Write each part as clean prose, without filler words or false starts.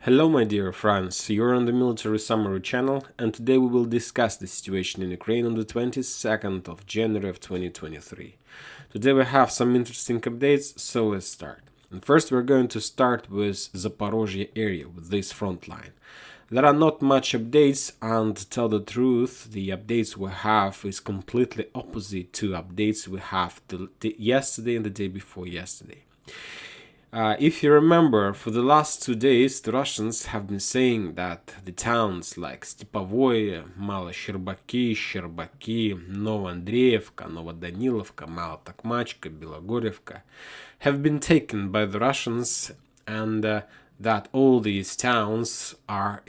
Hello my dear friends, you're on the Military Summary channel, and today we will discuss the situation in Ukraine on the 22nd of January of 2023. Today we have some interesting updates, so let's start. And first we're going to start with Zaporizhzhia area, with this front line. There are not much updates, and to tell the truth, the updates we have is completely opposite to updates we have yesterday and the day before yesterday. If you remember, for the last 2 days, the Russians have been saying that the towns like Stepovoye, Malosherbaki, Sherbaki, Novoandreevka, Novodanilovka, Malotokmachka, Bilogorivka have been taken by the Russians, and that all these towns are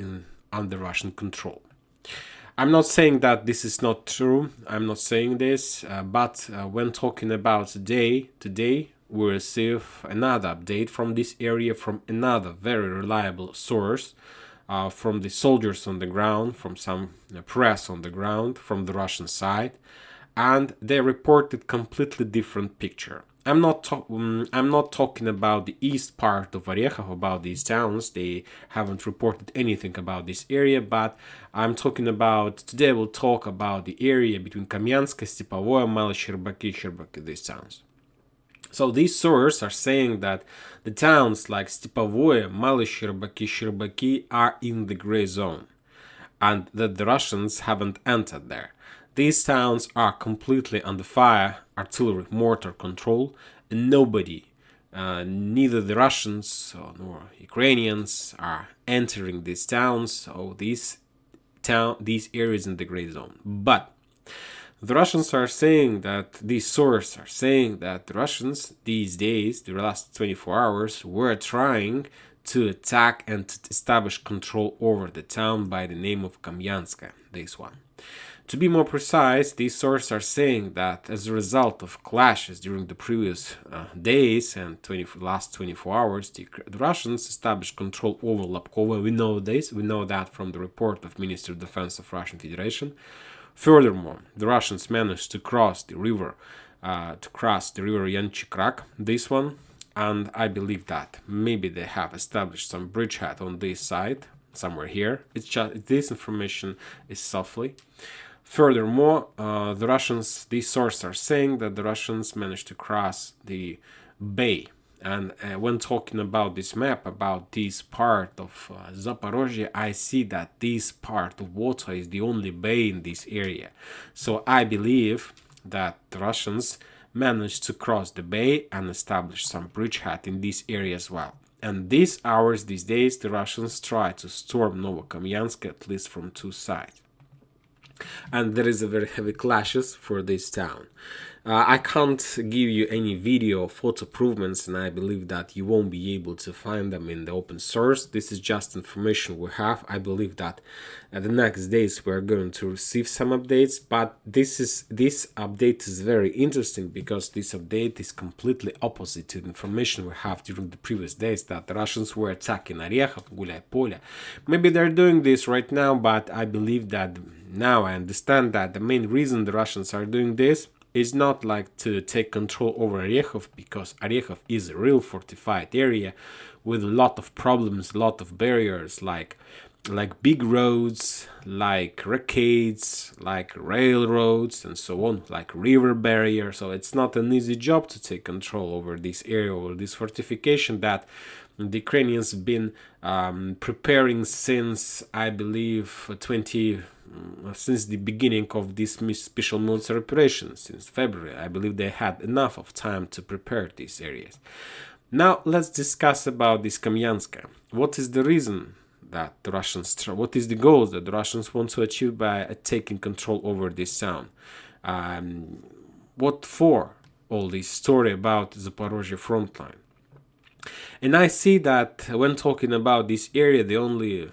under Russian control. I'm not saying that this is not true, I'm not saying this, but when talking about today, we receive another update from this area from another very reliable source, from the soldiers on the ground, from some press on the ground, from the Russian side, and they reported completely different picture. I'm not talking about the east part of Orikhiv, about these towns. They haven't reported anything about this area, but I'm talking about, today we'll talk about the area between Kupiansk, Stepovoye, Malosherbaki, Sherbaki, these towns. So these sources are saying that the towns like Stepovoye, Malosherbaki, Sherbaki are in the gray zone, and that the Russians haven't entered there. These towns are completely under fire, artillery, mortar control, and nobody, neither the Russians nor Ukrainians, are entering these towns. So these areas in the gray zone. But the Russians are saying that, these sources are saying that the Russians these days, the last 24 hours, were trying to attack and to establish control over the town by the name of Kupiansk, this one. To be more precise, these sources are saying that as a result of clashes during the previous days and last 24 hours, the Russians established control over Lapkova. We know this, we know that from the report of Ministry of Defense of Russian Federation. Furthermore, the Russians managed to cross the river, Yanchikrak, this one, and I believe that maybe they have established some bridgehead on this side, somewhere here. It's just, this information is softly. Furthermore, these sources are saying that the Russians managed to cross the bay. And when talking about this map, about this part of Zaporizhzhia, I see that this part of water is the only bay in this area. So I believe that the Russians managed to cross the bay and establish some bridgehead in this area as well. And these days, the Russians try to storm Novokupiansk, at least from two sides. And there is a very heavy clashes for this town. I can't give you any video or photo improvements, and I believe that you won't be able to find them in the open source. This is just information we have. I believe that the next days we're going to receive some updates, but this update is very interesting because this update is completely opposite to the information we have during the previous days, that the Russians were attacking Orikhiv, Gulyai-Polye. Maybe they're doing this right now, but I believe that now I understand that the main reason the Russians are doing this is not like to take control over Orikhiv, because Orikhiv is a real fortified area with a lot of problems, a lot of barriers, like big roads, like rockades, like railroads, and so on, like river barrier. So it's not an easy job to take control over this area, or this fortification that the Ukrainians have been preparing since, I believe, since the beginning of this special military operation, since February. I believe they had enough of time to prepare these areas. Now let's discuss about this Kupiansk. What is the reason that the Russians, what is the goals that the Russians want to achieve by taking control over this town? What for all this story about the Zaporizhzhia frontline? And I see that when talking about this area, the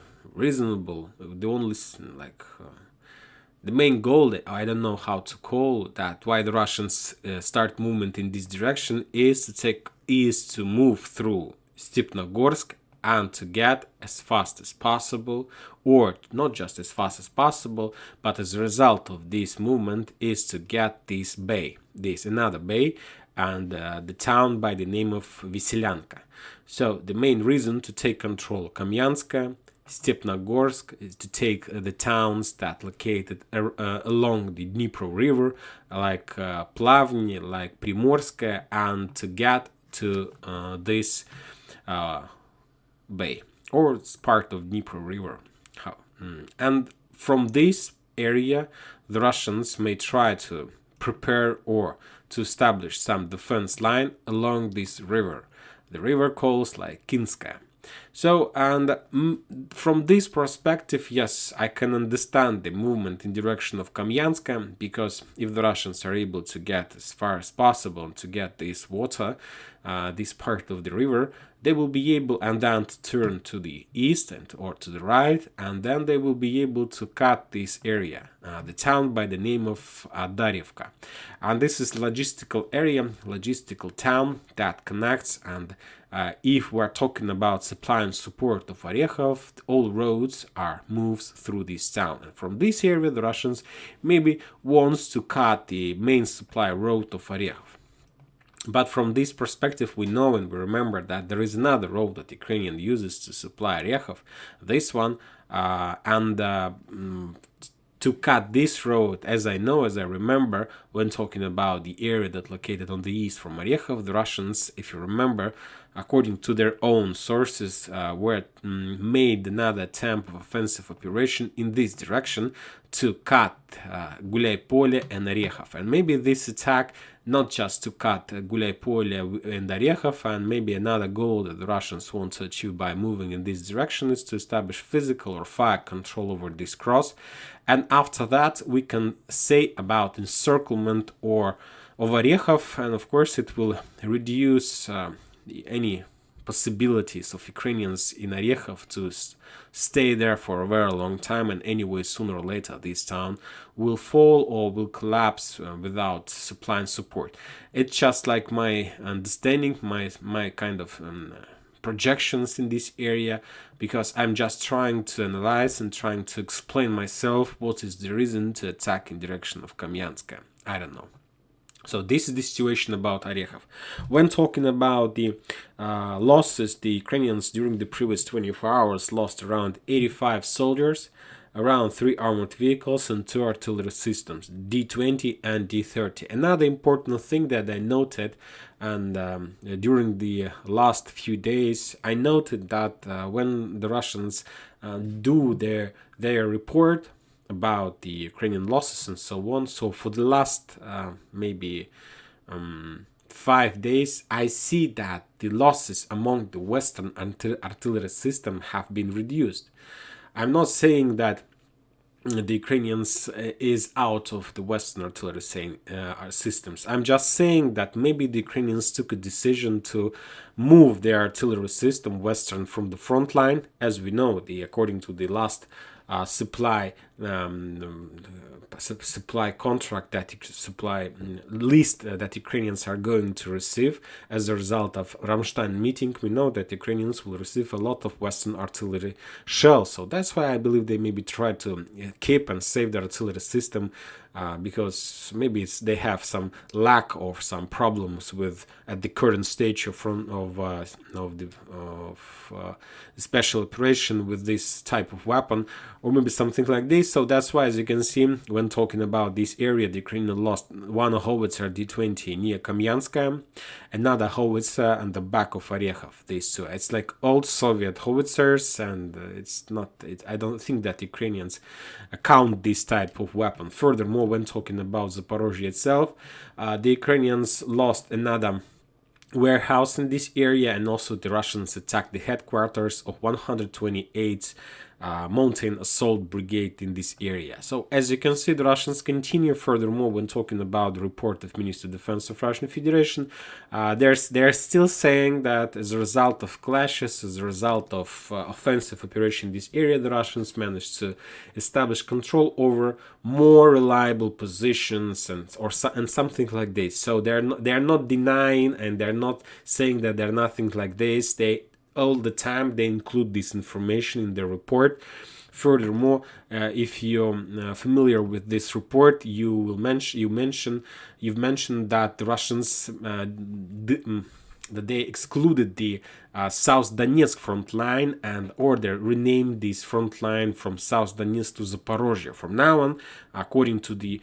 main goal, I don't know how to call that, why the Russians start movement in this direction, is to move through Stepnogorsk and to get as fast as possible, or not just as fast as possible, but as a result of this movement is to get this another bay, and the town by the name of Veselyanka. So the main reason to take control of Kupiansk, Stepnogorsk, is to take the towns that located along the Dnipro River, like Plavny, like Primorsk, and to get to this bay, or it's part of Dnipro River. And from this area, the Russians may try to prepare or to establish some defense line along this river. The river calls like Kinskaya. So, and from this perspective, yes, I can understand the movement in direction of Kupiansk, because if the Russians are able to get as far as possible to get this water, this part of the river, they will be able and then to turn to the east and or to the right, and then they will be able to cut this area, the town by the name of Darivka. And this is logistical area, logistical town that connects, and if we're talking about supply and support of Orikhiv, all roads are moves through this town. And from this area, the Russians maybe wants to cut the main supply road of Orikhiv. But from this perspective, we know and we remember that there is another road that Ukrainian uses to supply Orikhiv. This one, to cut this road, as I remember, when talking about the area that located on the east from Orikhiv, the Russians, if you remember, according to their own sources, were made another attempt of offensive operation in this direction to cut Gulay-Pole and Orikhiv. And maybe this attack not just to cut Gulay-Pole and Orikhiv, and maybe another goal that the Russians want to achieve by moving in this direction is to establish physical or fire control over this cross. And after that, we can say about encirclement or of Orikhiv, and of course it will reduce any possibilities of Ukrainians in Orikhiv to stay there for a very long time, and anyway, sooner or later this town will fall or will collapse without supply and support. It's just like my understanding, my kind of projections in this area, because I'm just trying to analyze and trying to explain myself what is the reason to attack in direction of Kupiansk. I don't know. So this is the situation about Orikhiv. When talking about the losses, the Ukrainians during the previous 24 hours lost around 85 soldiers, around 3 armored vehicles and 2 artillery systems, D-20 and D-30. Another important thing that I noted, and during the last few days, I noted that when the Russians do their report about the Ukrainian losses and so on. So for the last maybe 5 days, I see that the losses among the Western artillery system have been reduced. I'm not saying that the Ukrainians is out of the Western artillery systems. I'm just saying that maybe the Ukrainians took a decision to move their artillery system Western from the front line. As we know, according to the last supply contract supply list that Ukrainians are going to receive as a result of Ramstein meeting, we know that Ukrainians will receive a lot of Western artillery shells. So that's why I believe they maybe try to keep and save the artillery system, because maybe they have some lack or some problems with at the current stage of special operation with this type of weapon, or maybe something like this. So that's why, as you can see, when talking about this area, the Ukrainian lost one howitzer D-20 near Kupiansk, another howitzer on the back of Orikhiv. These two, it's like old Soviet howitzers, and I don't think that Ukrainians count this type of weapon. Furthermore, when talking about Zaporizhzhia itself, the Ukrainians lost another warehouse in this area, and also the Russians attacked the headquarters of 128 mountain assault brigade in this area. So as you can see, the Russians continue. Furthermore, when talking about the report of Ministry of Defense of Russian Federation, they're still saying that as a result of clashes, as a result of offensive operation in this area, the Russians managed to establish control over more reliable positions and something like this. So they're not denying, and they're not saying that they're nothing like this. all the time they include this information in their report. Furthermore, if you're familiar with this report, you've mentioned that the Russians that they excluded the South Donetsk front line and order renamed this front line from South Donetsk to Zaporizhzhia. From now on, according to the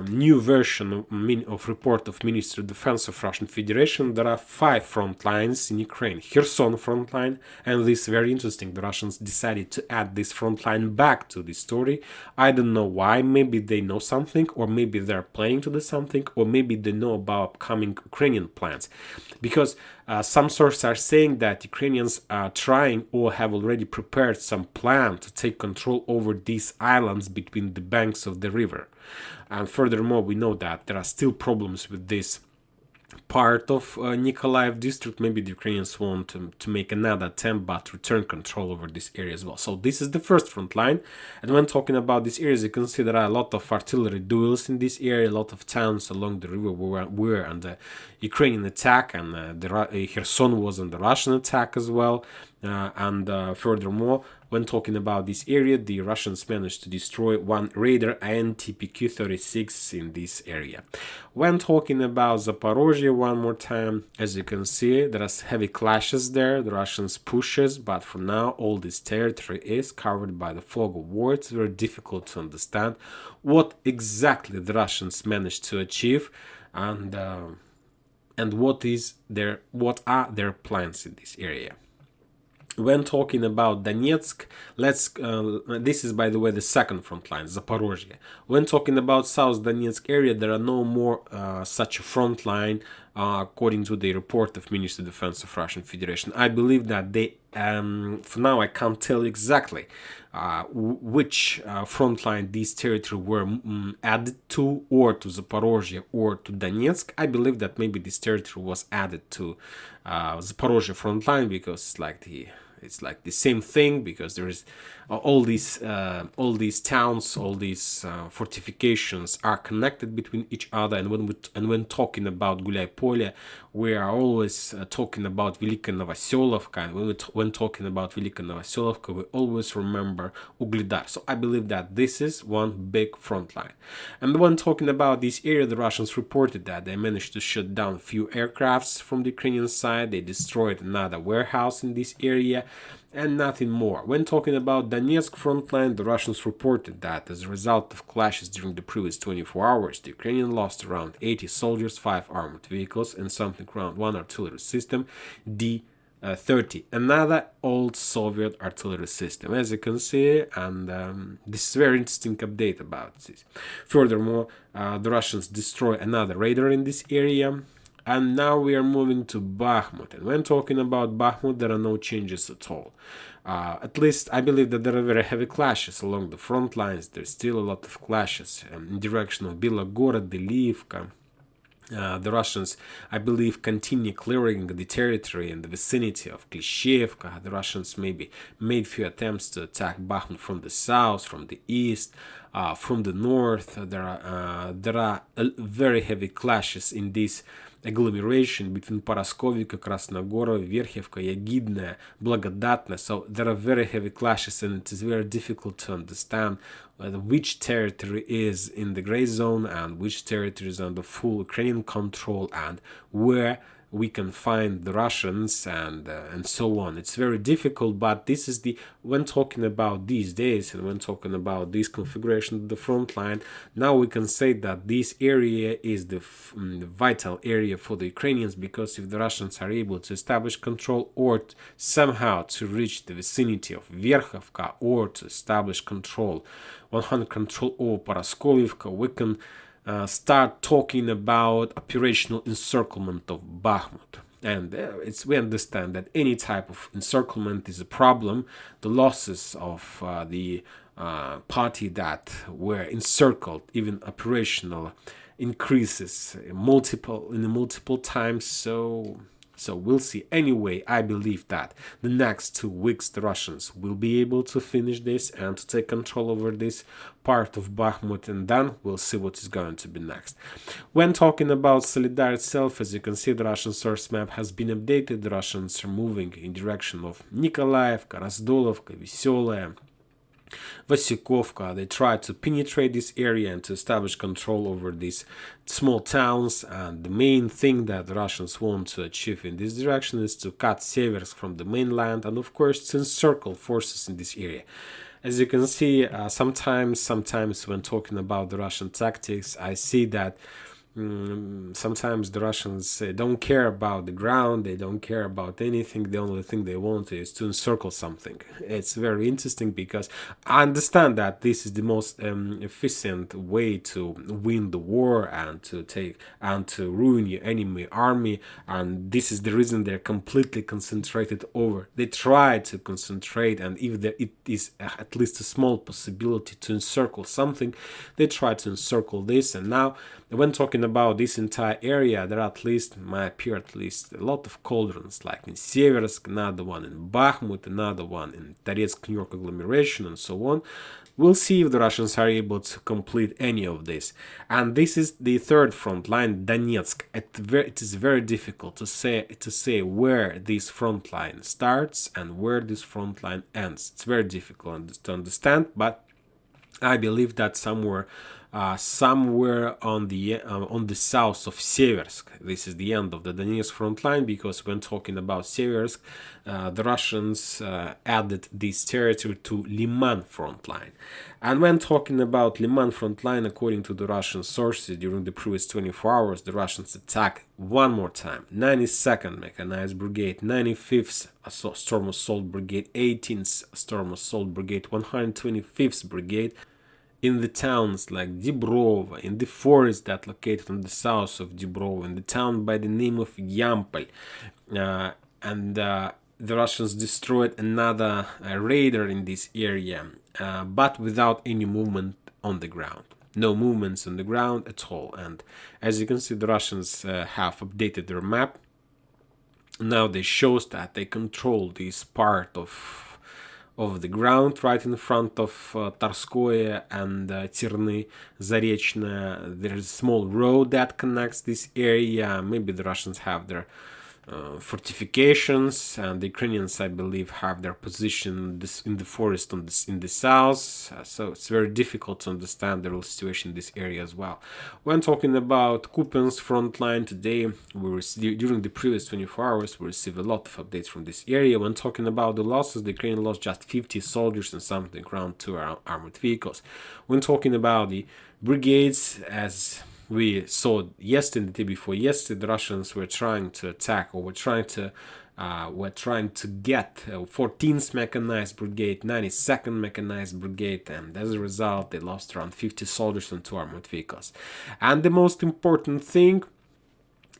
new version of report of Ministry of Defense of Russian Federation, there are 5 front lines in Ukraine. Kherson front line, and this is very interesting. The Russians decided to add this front line back to the story. I don't know why. Maybe they know something, or maybe they're planning to do something, or maybe they know about upcoming Ukrainian plans. Because some sources are saying that Ukrainians are trying or have already prepared some plan to take control over these islands between the banks of the river. And furthermore, we know that there are still problems with this part of Nikolaev district. Maybe the Ukrainians want to make another attempt, but return control over this area as well. So this is the first front line. And when talking about these areas, you can see there are a lot of artillery duels in this area. A lot of towns along the river were under Ukrainian attack, and Kherson was under Russian attack as well. Furthermore, when talking about this area, the Russians managed to destroy one radar and TPQ-36 in this area. When talking about Zaporizhzhia one more time, as you can see, there are heavy clashes there. The Russians pushes, but for now, all this territory is covered by the fog of war. It's very difficult to understand what exactly the Russians managed to achieve, and what are their plans in this area. When talking about Donetsk, this is, by the way, the second front line, Zaporizhzhia. When talking about South Donetsk area, there are no more such a front line, according to the report of Ministry of Defense of Russian Federation. I believe that they, for now, I can't tell exactly which front line these territory were added to, or to Zaporizhzhia or to Donetsk. I believe that maybe this territory was added to Zaporizhzhia front line, because it's like the same thing, because there is all these towns, all these fortifications are connected between each other. And when talking about Gulay Polye, we are always talking about Velika Novoselovka, and when talking about Velika Novoselovka, we always remember Ugledar. So I believe that this is one big front line. And when talking about this area, the Russians reported that they managed to shoot down a few aircrafts from the Ukrainian side. They destroyed another warehouse in this area, and nothing more. When talking about Donetsk front line, the Russians reported that as a result of clashes during the previous 24 hours, the Ukrainians lost around 80 soldiers, 5 armored vehicles, and something around 1 artillery system, D-30, another old Soviet artillery system, as you can see. And this is a very interesting update about this. Furthermore, the Russians destroy another radar in this area. And now we are moving to Bakhmut. And when talking about Bakhmut, there are no changes at all. At least I believe that there are very heavy clashes along the front lines. There's still a lot of clashes in direction of Bilogorod, Delivka. The Russians, I believe, continue clearing the territory in the vicinity of Klishevka. The Russians maybe made few attempts to attack Bakhmut from the south, from the east, from the north. There are very heavy clashes in this agglomeration between Paraskovika, Krasnogorov, Verkhivka, Yagidnaya, Blagodatna. So there are very heavy clashes, and it is very difficult to understand which territory is in the gray zone and which territory is under full Ukrainian control, and where we can find the Russians and so on. It's very difficult, but this is when talking about these days and when talking about this configuration of the front line, now we can say that this area is the vital area for the Ukrainians, because if the Russians are able to establish control or somehow to reach the vicinity of Verkhovka, or to establish control, 100% control over Paraskovivka, we can start talking about operational encirclement of Bakhmut. And we understand that any type of encirclement is a problem. The losses of the party that were encircled, even operational, increases multiple times. So So we'll see. Anyway, I believe that the next 2 weeks the Russians will be able to finish this and to take control over this part of Bakhmut, and then we'll see what is going to be next. When talking about Solidar itself, as you can see, the Russian source map has been updated. The Russians are moving in direction of Nikolaevka, Razdolovka, Veselaya, Vasikovka. They try to penetrate this area and to establish control over these small towns, and the main thing that the Russians want to achieve in this direction is to cut Seversk from the mainland and of course to encircle forces in this area. As you can see, sometimes when talking about the Russian tactics, I see that sometimes the Russians don't care about the ground, they don't care about anything, the only thing they want is to encircle something. It's very interesting because I understand that this is the most efficient way to win the war and to ruin your enemy army, and this is the reason they're completely concentrated over. They try to concentrate, and if there it is at least a small possibility to encircle something, they try to encircle this. And now when talking about this entire area, there are at least, might appear at least, a lot of cauldrons, like in Seversk, another one in Bakhmut, another one in Toretsk, New York agglomeration, and so on. We'll see if the Russians are able to complete any of this. And this is the third front line, Donetsk. It is very difficult to say where this front line starts and where this front line ends. It's very difficult to understand, but I believe that somewhere on the south of Seversk, this is the end of the Donetsk front line, because when talking about Seversk, the Russians added this territory to Liman front line. And when talking about Liman front line, according to the Russian sources, during the previous 24 hours, the Russians attacked one more time 92nd Mechanized Brigade, 95th Storm Assault Brigade, 18th Storm Assault Brigade, 125th Brigade, in the towns like Dibrova, in the forest that located on the south of Dibrova, in the town by the name of Yampol, and the Russians destroyed another raider in this area, but without any movement on the ground. No movements on the ground at all. And as you can see, the Russians have updated their map. Now they shows that they control this part of the ground right in front of Tarskoye and Tirny Zarechna. There's a small road that connects this area. Maybe the Russians have their fortifications, and the Ukrainians, I believe, have their position in the forest in the south. So it's very difficult to understand the real situation in this area as well. When talking about Kupiansk front line today, during the previous 24 hours, we received a lot of updates from this area. When talking about the losses, the Ukraine lost just 50 soldiers and something around 2 armored vehicles. When talking about the brigades, as we saw yesterday, the day before yesterday, the Russians were trying to attack, or were trying to get 14th Mechanized Brigade, 92nd Mechanized Brigade, and as a result, they lost around 50 soldiers and 2 armored vehicles. And the most important thing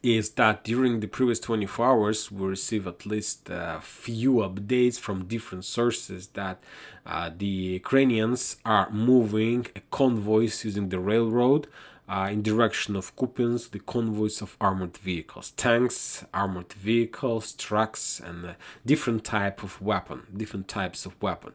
is that during the previous 24 hours, we received at least a few updates from different sources that the Ukrainians are moving convoys using the railroad in direction of Kupiansk, the convoys of armored vehicles, tanks, armored vehicles, trucks, and different types of weapon.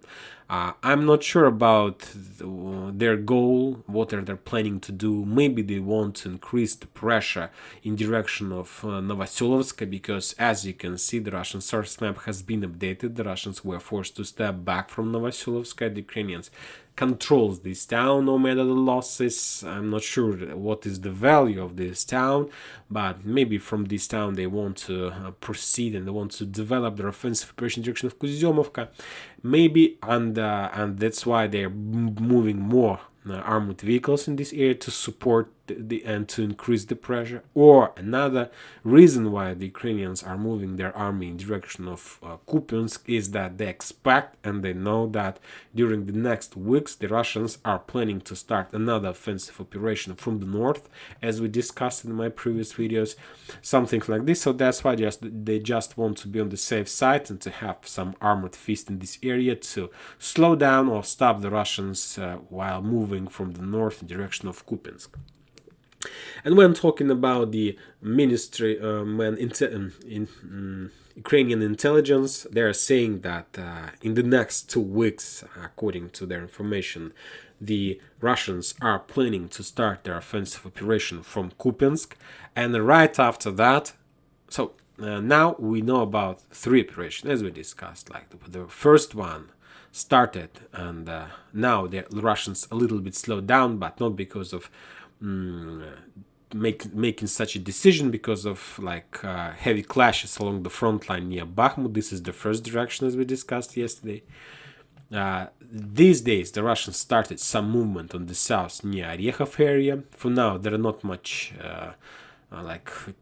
I'm not sure about their goal, what are they planning to do. Maybe they want to increase the pressure in direction of Novoselovsk, because as you can see, the Russian source map has been updated. The Russians were forced to step back from Novoselovsk. The Ukrainians controls this town no matter the losses. I'm not sure what is the value of this town, but maybe from this town they want to proceed and they want to develop their offensive operation in direction of Kuzyomovka. Maybe, and that's why they're moving more armored vehicles in this area to support and to increase the pressure. Or another reason why the Ukrainians are moving their army in direction of Kupiansk is that they expect and they know that during the next weeks the Russians are planning to start another offensive operation from the north, as we discussed in my previous videos, something like this. So that's why they just want to be on the safe side and to have some armored fist in this area to slow down or stop the Russians while moving from the north in direction of Kupiansk. And when talking about the ministry, Ukrainian intelligence, they are saying that in the next 2 weeks, according to their information, the Russians are planning to start their offensive operation from Kupiansk, and right after that, so now we know about 3 operations, as we discussed. Like the first one started, and now the Russians a little bit slowed down, but not because of making such a decision, because of heavy clashes along the front line near Bakhmut. This is the first direction, as we discussed yesterday. These days, the Russians started some movement on the south near Orikhiv area. For now, there are not much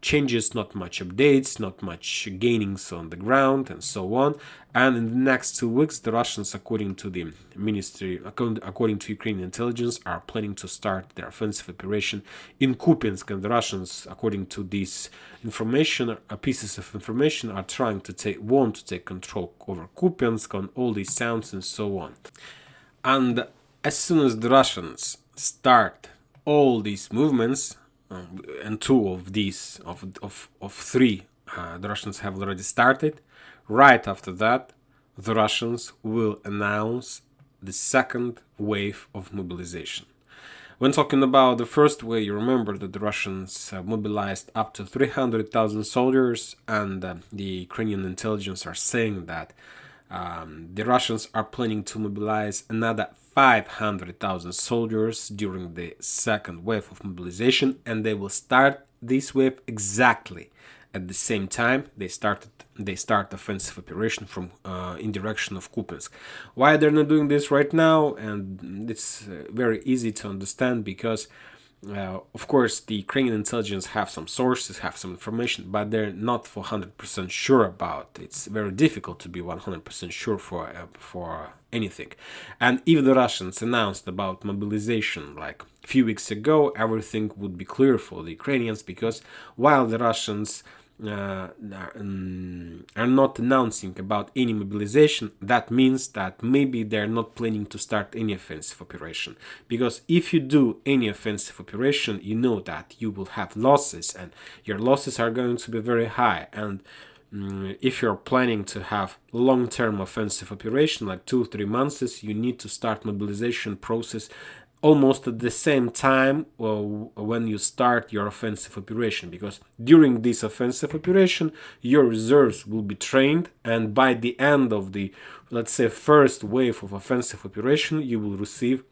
changes, not much updates, not much gainings on the ground, and so on. And in the next 2 weeks, the Russians, according to the ministry, according to Ukrainian intelligence, are planning to start their offensive operation in Kupiansk. And the Russians, according to these pieces of information, are want to take control over Kupiansk on all these towns and so on. And as soon as the Russians start all these movements, and 2 of these, of 3, the Russians have already started. Right after that, the Russians will announce the second wave of mobilization. When talking about the first wave, you remember that the Russians mobilized up to 300,000 soldiers, and the Ukrainian intelligence are saying that the Russians are planning to mobilize another 500,000 soldiers during the second wave of mobilization, and they will start this wave exactly at the same time they start offensive operation from in direction of Kupiansk. Why they're not doing this right now? And it's very easy to understand, because of course, the Ukrainian intelligence have some sources, have some information, but they're not for 100% sure about it. It's very difficult to be 100% sure for anything. And if the Russians announced about mobilization like a few weeks ago, everything would be clear for the Ukrainians, because while the Russians are not announcing about any mobilization, that means that maybe they're not planning to start any offensive operation. Because if you do any offensive operation, you know that you will have losses, and your losses are going to be very high. And if you're planning to have long-term offensive operation, like 2-3 months, you need to start mobilization process almost at the same time when you start your offensive operation, because during this offensive operation your reserves will be trained, and by the end of the, let's say, first wave of offensive operation, you will receive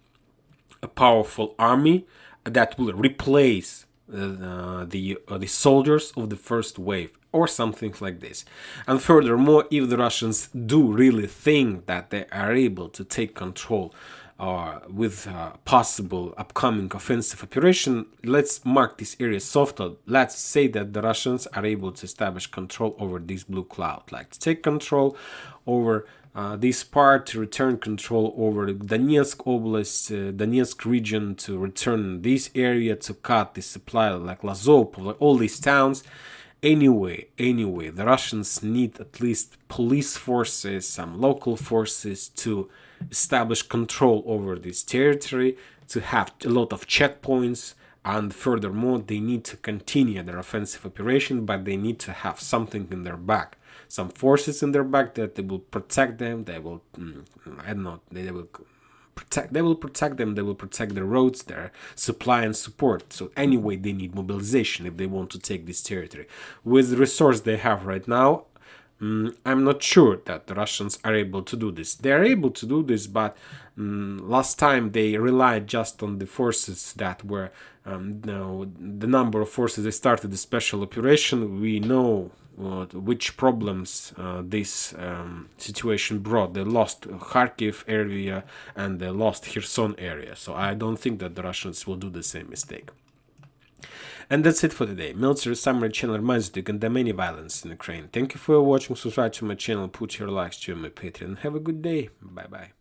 a powerful army that will replace the soldiers of the first wave, or something like this. And furthermore, if the Russians do really think that they are able to take control with possible upcoming offensive operation, let's mark this area softer. Let's say that the Russians are able to establish control over this blue cloud, like to take control over this part, to return control over the Donetsk Oblast, Donetsk region, to return this area, to cut the supply like Lazov, all these towns. Anyway, the Russians need at least police forces, some local forces to establish control over this territory, to have a lot of checkpoints, and furthermore, they need to continue their offensive operation, but they need to have something in their back, some forces in their back that they will protect them. They will, they will protect them. They will protect their roads, their supply and support. So anyway, they need mobilization if they want to take this territory. With the resource they have right now, I'm not sure that the Russians are able to do this. They are able to do this, but last time they relied just on the forces that were the number of forces they started the special operation. We know which problems this situation brought. They lost Kharkiv area and they lost Kherson area. So I don't think that the Russians will do the same mistake. And that's it for today. Military Summary channel reminds you to condemn any violence in Ukraine. Thank you for watching. Subscribe to my channel, put your likes to my Patreon. Have a good day. Bye bye.